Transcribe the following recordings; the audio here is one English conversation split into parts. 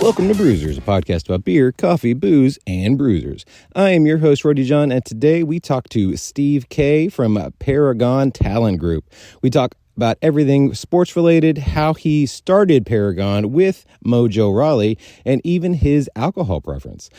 Welcome to Brewsers, a podcast about beer, coffee, booze, and bruisers. I am your host, Roddy John, and today we talk to Steve Kaye from Paragon Talent Group. We talk about everything sports-related, how he started Paragon with Mojo Raleigh, and even his alcohol preference.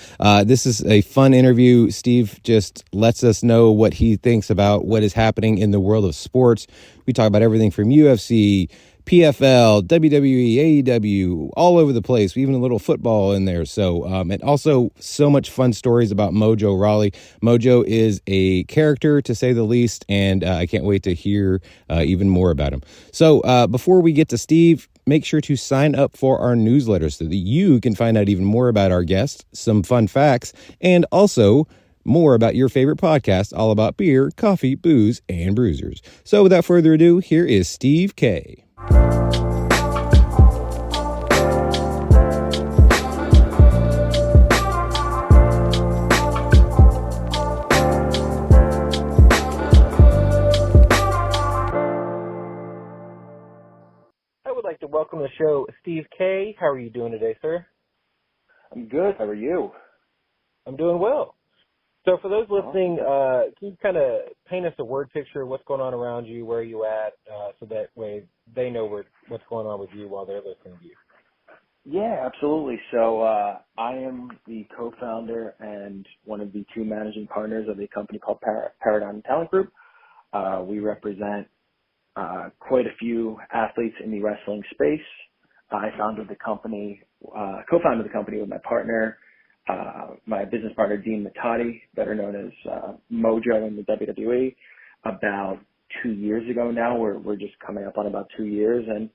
This is a fun interview. Steve just lets us know what he thinks about what is happening in the world of sports. We talk about everything from UFC, PFL, WWE, AEW, all over the place, even a little football in there. So, and also so much fun stories about Mojo Raleigh. Mojo is a character, to say the least, and I can't wait to hear even more about him. So, before we get to Steve, make sure to sign up for our newsletter so that you can find out even more about our guests, some fun facts, and also more about your favorite podcast, all about beer, coffee, booze, and bruisers. So without further ado, here is Steve Kaye. I would like to welcome to the show Steve Kaye. How are you doing today, sir? I'm good. How are you? I'm doing well. So for those listening, can you kind of paint us a word picture of what's going on around you, where you at, so that way they know what's going on with you while they're listening to you? Yeah, absolutely. So I am the co-founder and one of the two managing partners of a company called Paragon Talent Group. We represent quite a few athletes in the wrestling space. I co-founded the company with my partner, my business partner, Dean Matati, better known as Mojo in the WWE, about 2 years ago now. We're just coming up on about 2 years, and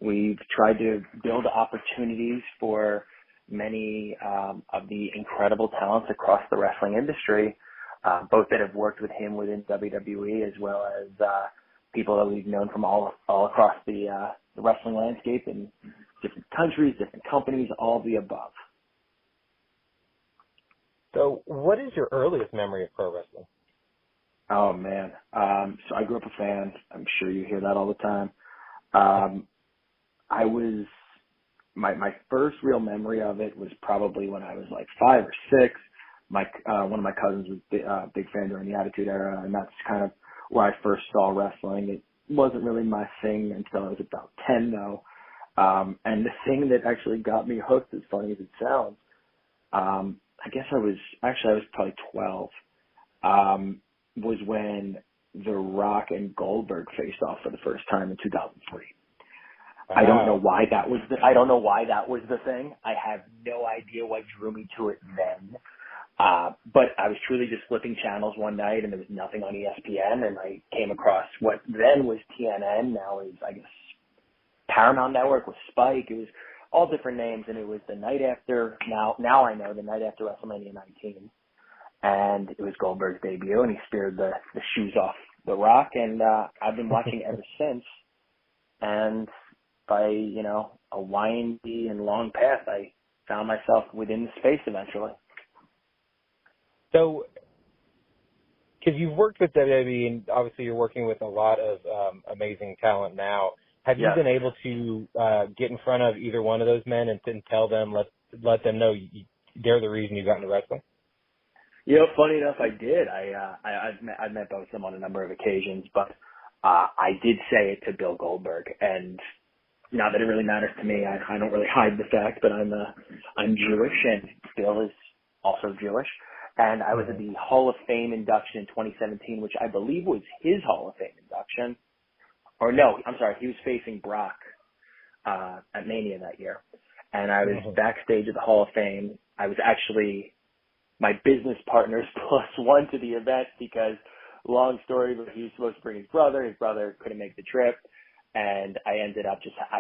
we've tried to build opportunities for many of the incredible talents across the wrestling industry, both that have worked with him within WWE as well as people that we've known from all across the wrestling landscape in different countries, different companies, all of the above. So what is your earliest memory of pro wrestling? Oh, man. So I grew up a fan. I'm sure you hear that all the time. My first real memory of it was probably when I was like 5 or 6. One of my cousins was a big fan during the Attitude Era, and that's kind of where I first saw wrestling. It wasn't really my thing until I was about 10, though. And the thing that actually got me hooked, as funny as it sounds, I guess I was probably 12, was when The Rock and Goldberg faced off for the first time in 2003. Wow. I don't know why that was the thing. I have no idea what drew me to it then. But I was truly just flipping channels one night and there was nothing on ESPN, and I came across what then was TNN, now is, I guess, Paramount Network with Spike. It was all different names, and it was the night after, now I know, the night after WrestleMania 19. And it was Goldberg's debut, and he speared the shoes off The Rock, and I've been watching ever since. And by, a windy and long path, I found myself within the space eventually. So, because you've worked with WWE, and obviously you're working with a lot of amazing talent now, have you been able to get in front of either one of those men and tell them, let them know they're the reason you got into wrestling? Funny enough, I did. I've met both of them on a number of occasions, but I did say it to Bill Goldberg, and not that it really matters to me. I don't really hide the fact, but I'm Jewish, and Bill is also Jewish. And I was at the Hall of Fame induction in 2017, which I believe was his Hall of Fame induction. Or no, I'm sorry, he was facing Brock at Mania that year. And I was backstage at the Hall of Fame. I was actually my business partner's +1 to the event because, long story, but he was supposed to bring his brother. His brother couldn't make the trip. And I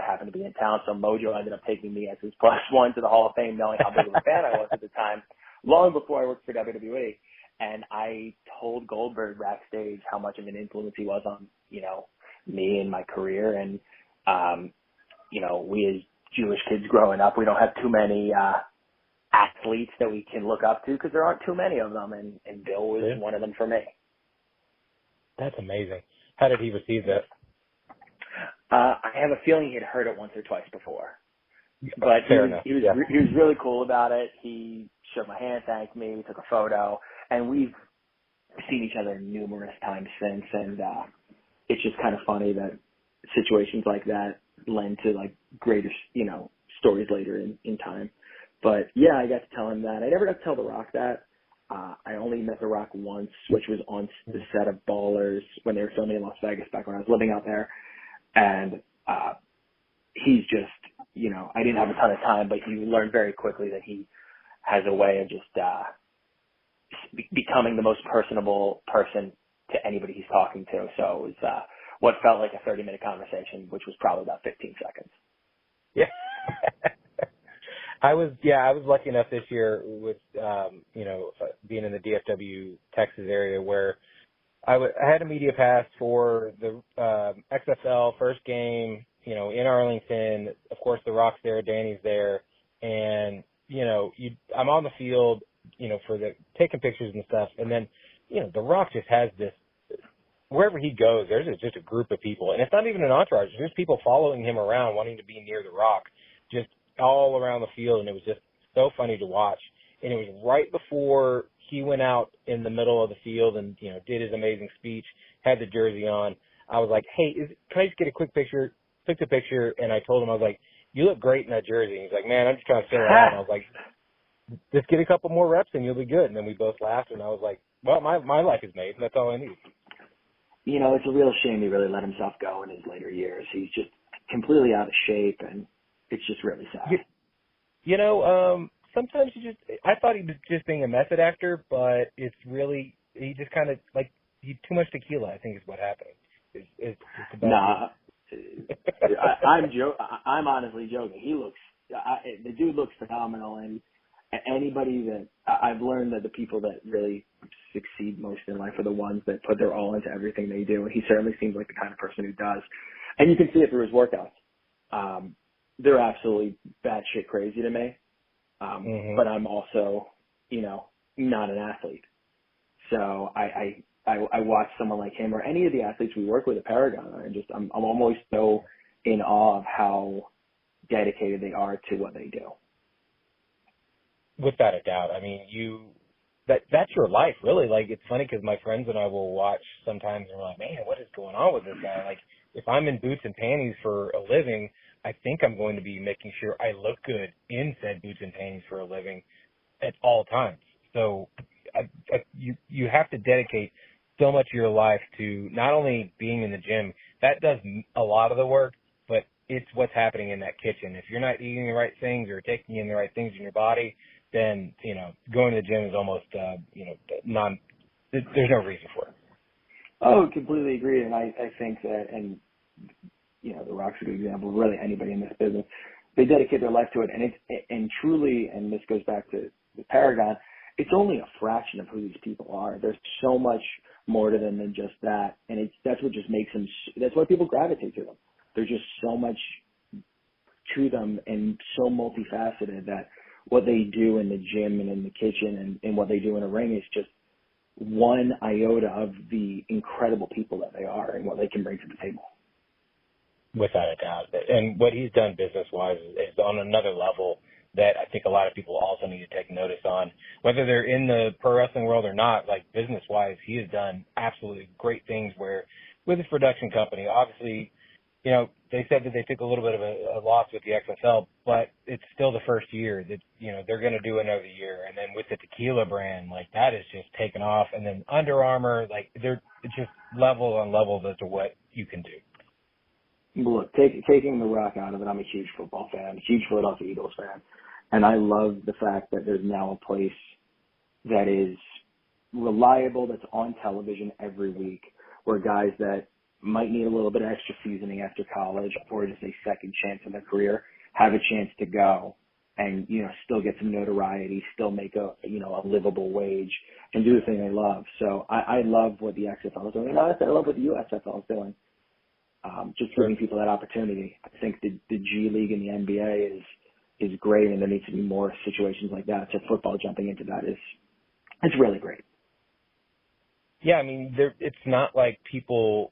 happened to be in town, so Mojo ended up taking me as his +1 to the Hall of Fame, knowing how big of a fan I was at the time, long before I worked for WWE. And I told Goldberg backstage how much of an influence he was on, me and my career. And, we as Jewish kids growing up, we don't have too many athletes that we can look up to because there aren't too many of them. And Bill was one of them for me. That's amazing. How did he receive that? I have a feeling he had heard it once or twice before. But Fair enough. he was really cool about it. He shook my hand, thanked me, we took a photo, and we've seen each other numerous times since. And it's just kind of funny that situations like that lend to like greater, stories later in time. But yeah, I got to tell him that. I never got to tell The Rock that. I only met The Rock once, which was on the set of Ballers when they were filming in Las Vegas back when I was living out there. And he's just, I didn't have a ton of time, but you learn very quickly that he has a way of just becoming the most personable person to anybody he's talking to. So it was what felt like a 30-minute conversation, which was probably about 15 seconds. Yeah. I was lucky enough this year with, being in the DFW, Texas area where I had a media pass for the XFL first game, in Arlington. Of course, The Rock's there, Danny's there, and I'm on the field, for the taking pictures and stuff, and then The Rock just has this. Wherever he goes, there's just a group of people, and it's not even an entourage. There's people following him around, wanting to be near The Rock, just all around the field, and it was just so funny to watch. And it was right before he went out in the middle of the field and did his amazing speech, had the jersey on. I was like, hey, can I just get a quick picture? Took the picture, and I told him, I was like, you look great in that jersey. And he's like, man, I'm just trying to fill it out. And I was like, just get a couple more reps and you'll be good. And then we both laughed, and I was like, well, my life is made, and that's all I need. It's a real shame he really let himself go in his later years. He's just completely out of shape, and it's just really sad. Sometimes I thought he was just being a method actor, but it's really, he just kind of, like, he too much tequila, I think is what happened. It's nah. I'm honestly joking. The dude looks phenomenal, and anybody that I've learned that the people that really succeed most in life are the ones that put their all into everything they do, and he certainly seems like the kind of person who does. And you can see it through his workouts. They're absolutely batshit crazy to me, but I'm also, not an athlete. So I watch someone like him or any of the athletes we work with at Paragon, and I'm almost so in awe of how dedicated they are to what they do. Without a doubt. I mean, that's your life, really. Like, it's funny because my friends and I will watch sometimes and we're like, man, what is going on with this guy? Like, if I'm in boots and panties for a living, I think I'm going to be making sure I look good in said boots and panties for a living at all times. So you have to dedicate so much of your life to not only being in the gym. That does a lot of the work, but it's what's happening in that kitchen. If you're not eating the right things or taking in the right things in your body, then, going to the gym is almost, there's no reason for it. Oh, completely agree. And I think that, and, The Rock's a good example, really anybody in this business, they dedicate their life to it. And truly, and this goes back to the Paragon, it's only a fraction of who these people are. There's so much more to them than just that. And that's what just makes them, that's why people gravitate to them. There's just so much to them and so multifaceted that what they do in the gym and in the kitchen and what they do in a ring is just one iota of the incredible people that they are and what they can bring to the table. Without a doubt. And what he's done business-wise is on another level that I think a lot of people also need to take notice on. Whether they're in the pro wrestling world or not, like business-wise, he has done absolutely great things where with his production company, obviously, they said that they took a little bit of a loss with the XFL, but it's still the first year that, they're going to do another year. And then with the tequila brand, like that is just taken off. And then Under Armour, like it's just level on levels as to what you can do. Look, taking The Rock out of it, I'm a huge football fan, a huge Philadelphia Eagles fan. And I love the fact that there's now a place that is reliable, that's on television every week, where guys that might need a little bit of extra seasoning after college or just a second chance in their career have a chance to go and, still get some notoriety, still make a livable wage and do the thing they love. So I love what the XFL is doing. And honestly, I love what the USFL is doing. Just giving people that opportunity. I think the G League and the NBA is great, and there needs to be more situations like that. So football jumping into that it's really great. Yeah, I mean, it's not like people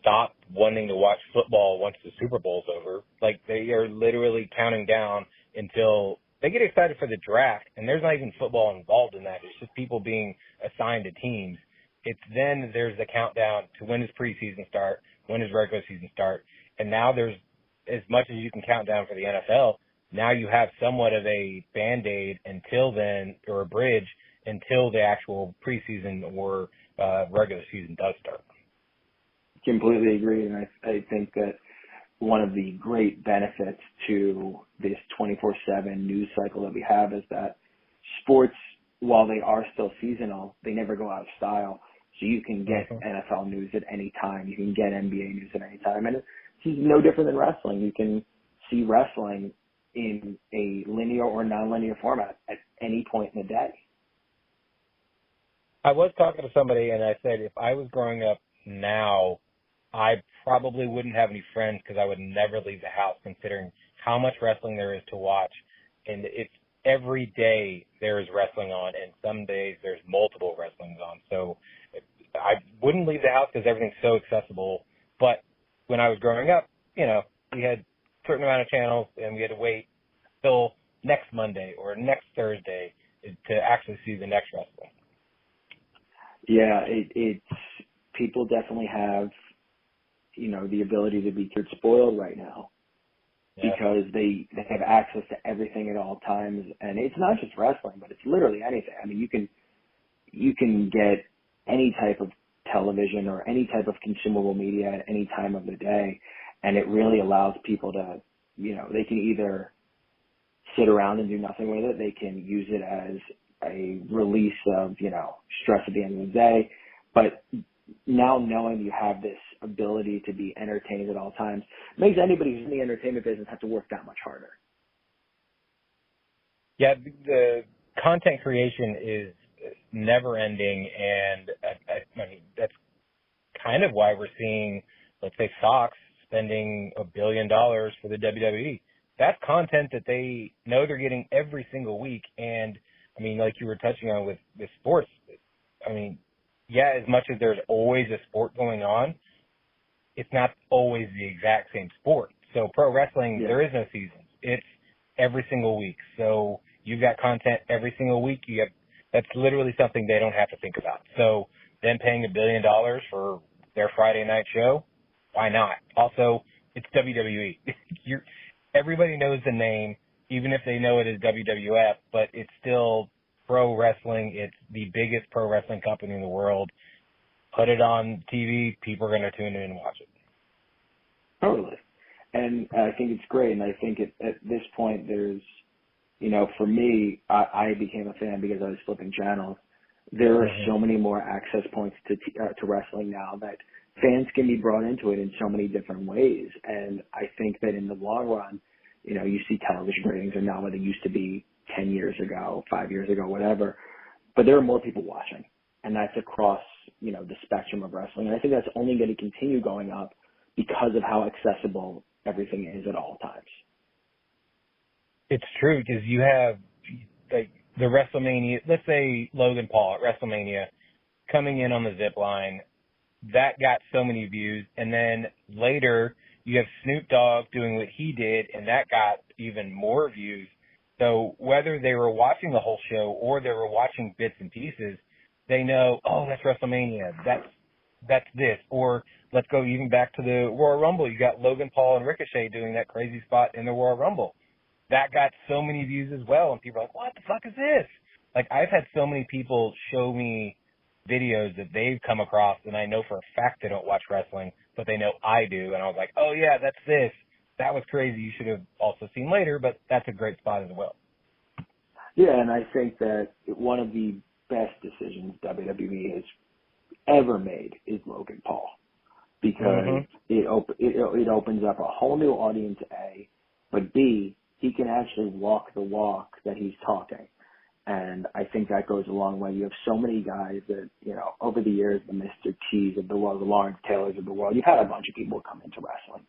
stop wanting to watch football once the Super Bowl's over. Like, they are literally counting down until they get excited for the draft, and there's not even football involved in that. It's just people being assigned to teams. It's then there's the countdown to when does preseason start, when does regular season start, and now there's as much as you can count down for the NFL. Now you have somewhat of a Band-Aid until then, or a bridge until the actual preseason or regular season does start. Completely agree, and I think that one of the great benefits to this 24/7 news cycle that we have is that sports, while they are still seasonal, they never go out of style. So you can get NFL news at any time. You can get NBA news at any time. And it's no different than wrestling. You can see wrestling in a linear or nonlinear format at any point in the day. I was talking to somebody, and I said if I was growing up now, I probably wouldn't have any friends because I would never leave the house, considering how much wrestling there is to watch. And it's every day there is wrestling on, and some days there's multiple wrestlings on. So I wouldn't leave the house because everything's so accessible. But when I was growing up, you know, we had a certain amount of channels, and we had to wait till next Monday or next Thursday to actually see the next wrestling. Yeah, it's people definitely have, you know, the ability to be spoiled right now because they have access to everything at all times. And it's not just wrestling, but it's literally anything. I mean, you can get any type of television or any type of consumable media at any time of the day. And it really allows people to, you know, they can either sit around and do nothing with it. They can use it as a release of, you know, stress at the end of the day. But now knowing you have this ability to be entertained at all times makes anybody who's in the entertainment business have to work that much harder. Yeah, the content creation is never ending, and I mean, that's kind of why we're seeing, let's say, Fox spending $1 billion for the WWE. That's content that they know they're getting every single week. And I mean, like you were touching on with sports, I mean, yeah, as much as there's always a sport going on, it's not always the exact same sport. So pro wrestling, there is no seasons. It's every single week. So you've got content every single week. That's literally something they don't have to think about. So them paying $1 billion for their Friday night show, why not? Also, it's WWE. Everybody knows the name, even if they know it as WWF, but it's still pro wrestling. It's the biggest pro wrestling company in the world. Put it on TV, people are going to tune in and watch it. Totally. And I think it's great. And I think at this point there's, you know, for me, I became a fan because I was flipping channels. There are so many more access points to wrestling now that fans can be brought into it in so many different ways. And I think that in the long run, you know, you see television ratings are not what they used to be 10 years ago, 5 years ago, whatever. But there are more people watching. And that's across, you know, the spectrum of wrestling. And I think that's only going to continue going up because of how accessible everything is at all times. It's true, because you have, like, the WrestleMania, let's say Logan Paul at WrestleMania coming in on the zip line, that got so many views. And then later you have Snoop Dogg doing what he did, and that got even more views. So whether they were watching the whole show or they were watching bits and pieces, they know, oh, that's WrestleMania. That's this. Or let's go even back to the Royal Rumble. You got Logan Paul and Ricochet doing that crazy spot in the Royal Rumble. That got so many views as well, and people are like, what the fuck is this? Like, I've had so many people show me videos that they've come across, and I know for a fact they don't watch wrestling, but they know I do, and I was like, oh, yeah, that's this. That was crazy. You should have also seen later, but that's a great spot as well. Yeah, and I think that one of the best decisions WWE has ever made is Logan Paul, because it opens up a whole new audience, A, but B, he can actually walk the walk that he's talking. And I think that goes a long way. You have so many guys that, you know, over the years, the Mr. T's of the world, the Lawrence Taylors of the world, you've had a bunch of people come into wrestling.